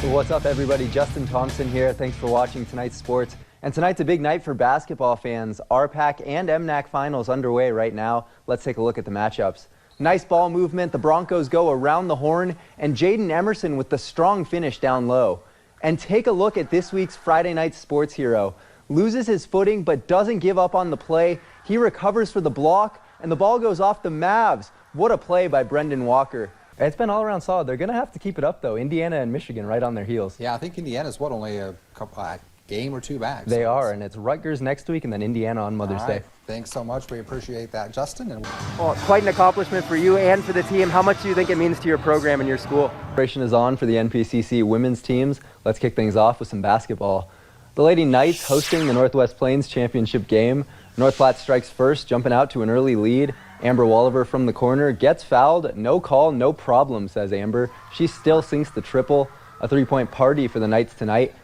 What's up, everybody? Justin Thompson here. Thanks for watching tonight's sports. And tonight's a big night for basketball fans. RPAC and MNAC finals underway right now. Let's take a look at the matchups. Nice ball movement. The Broncos go around the horn, and Jaden Emerson with the strong finish down low. And take a look at this week's Friday night sports hero. Loses his footing but doesn't give up on the play. He recovers for the block, and the ball goes off the Mavs. What a play by Brendan Walker. It's been all around solid. They're going to have to keep it up, though. Indiana and Michigan right on their heels. Yeah, I think Indiana's, only a game or two back. They are, and it's Rutgers next week and then Indiana on Mother's Day. Thanks so much. We appreciate that, Justin. Well, quite an accomplishment for you and for the team. How much do you think it means to your program and your school? Preparation is on for the NPCC women's teams. Let's kick things off with some basketball. The Lady Knights hosting the Northwest Plains Championship game. North Platte strikes first, jumping out to an early lead. Amber Walliver from the corner gets fouled. No call, no problem, says Amber. She still sinks the triple. A three-point party for the Knights tonight.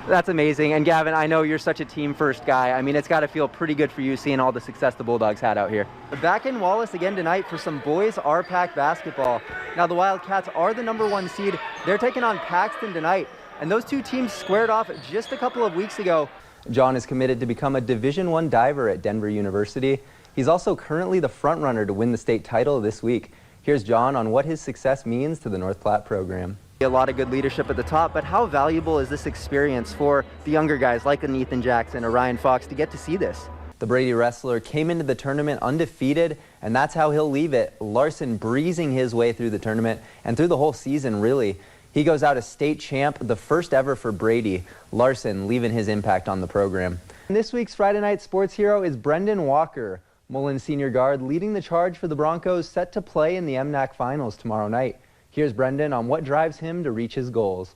That's amazing. And Gavin, I know you're such a team-first guy. I mean, it's got to feel pretty good for you seeing all the success the Bulldogs had out here. Back in Wallace again tonight for some boys RPAC basketball. Now, the Wildcats are the #1 seed. They're taking on Paxton tonight. And those two teams squared off just a couple of weeks ago. John is committed to become a Division I diver at Denver University. He's also currently the front-runner to win the state title this week. Here's John on what his success means to the North Platte program. A lot of good leadership at the top, but how valuable is this experience for the younger guys like an Ethan Jackson or Ryan Fox to get to see this? The Brady wrestler came into the tournament undefeated, and that's how he'll leave it. Larson breezing his way through the tournament and through the whole season, really. He goes out as state champ, the first ever for Brady. Larson leaving his impact on the program. And this week's Friday night sports hero is Brendan Walker. Mullins senior guard leading the charge for the Broncos, set to play in the MNAC finals tomorrow night. Here's Brendan on what drives him to reach his goals.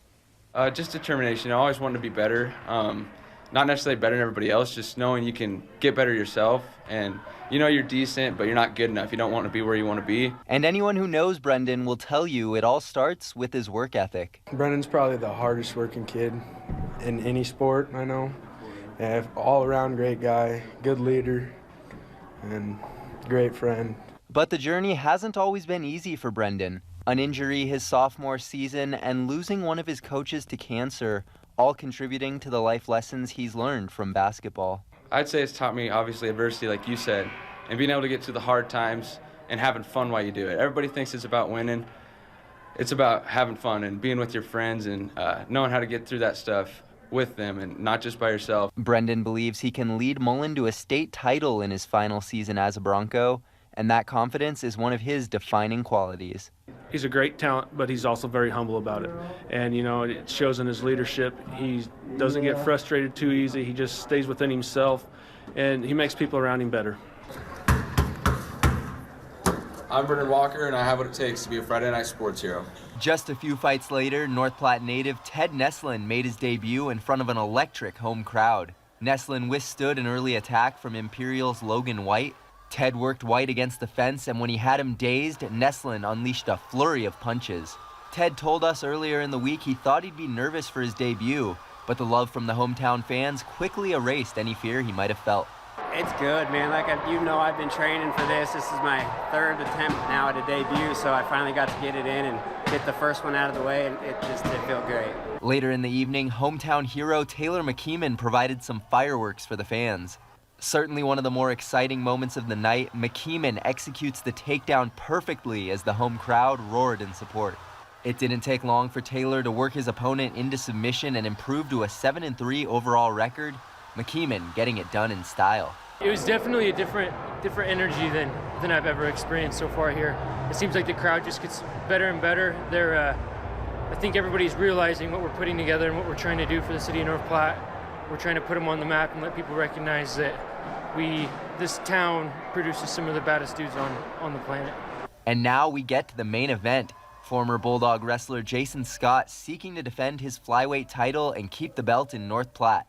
Just determination. I always wanted to be better. Not necessarily better than everybody else, just knowing you can get better yourself. And you know you're decent, but you're not good enough. You don't want to be where you want to be. And anyone who knows Brendan will tell you it all starts with his work ethic. Brendan's probably the hardest working kid in any sport, I know. Yeah, all-around great guy, good leader, and great friend. But the journey hasn't always been easy for Brendan. An injury his sophomore season and losing one of his coaches to cancer, all contributing to the life lessons he's learned from basketball. I'd say it's taught me, obviously, adversity, like you said, and being able to get through the hard times and having fun while you do it. Everybody thinks it's about winning. It's about having fun and being with your friends and knowing how to get through that stuff with them and not just by yourself. Brendan believes he can lead Mullen to a state title in his final season as a Bronco, and that confidence is one of his defining qualities. He's a great talent, but he's also very humble about it. And, you know, it shows in his leadership. He doesn't get frustrated too easy. He just stays within himself, and he makes people around him better. I'm Brendan Walker, and I have what it takes to be a Friday night sports hero. Just a few fights later, North Platte native Ted Neslin made his debut in front of an electric home crowd. Neslin withstood an early attack from Imperial's Logan White. Ted worked White against the fence, and when he had him dazed, Neslin unleashed a flurry of punches. Ted told us earlier in the week he thought he'd be nervous for his debut, but the love from the hometown fans quickly erased any fear he might have felt. It's good, man. Like I've been training for this. This is my third attempt now at a debut, so I finally got to get it in and get the first one out of the way, and it felt great. Later in the evening, hometown hero Taylor McKeeman provided some fireworks for the fans. Certainly one of the more exciting moments of the night, McKeeman executes the takedown perfectly as the home crowd roared in support. It didn't take long for Taylor to work his opponent into submission and improve to a 7-3 overall record, McKeeman getting it done in style. It was definitely a different energy than I've ever experienced so far here. It seems like the crowd just gets better and better. I think everybody's realizing what we're putting together and what we're trying to do for the city of North Platte. We're trying to put them on the map and let people recognize that this town produces some of the baddest dudes on the planet. And now we get to the main event. Former Bulldog wrestler Jason Scott seeking to defend his flyweight title and keep the belt in North Platte.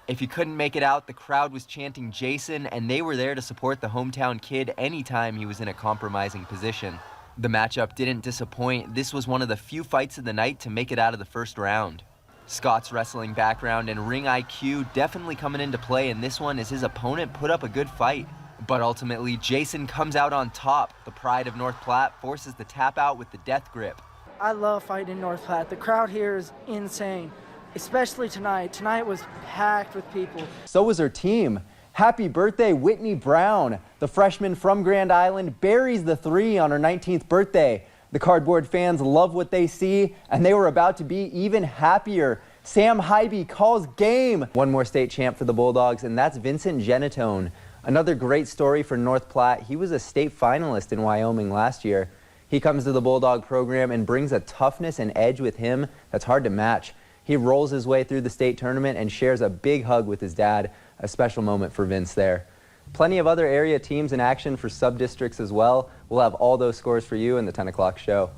If you couldn't make it out, the crowd was chanting Jason, and they were there to support the hometown kid anytime he was in a compromising position. The matchup didn't disappoint. This was one of the few fights of the night to make it out of the first round. Scott's wrestling background and ring IQ definitely coming into play in this one as his opponent put up a good fight. But ultimately, Jason comes out on top. The pride of North Platte forces the tap out with the death grip. I love fighting in North Platte. The crowd here is insane, especially tonight. Tonight was packed with people. So was her team. Happy birthday, Whitney Brown. The freshman from Grand Island buries the 3 on her 19th birthday. The Cardboard fans love what they see, and they were about to be even happier. Sam Hybe calls game. One more state champ for the Bulldogs, and that's Vincent Genatone. Another great story for North Platte. He was a state finalist in Wyoming last year. He comes to the Bulldog program and brings a toughness and edge with him that's hard to match. He rolls his way through the state tournament and shares a big hug with his dad. A special moment for Vince there. Plenty of other area teams in action for sub-districts as well. We'll have all those scores for you in the 10 o'clock show.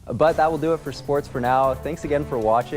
But that will do it for sports for now. Thanks again for watching.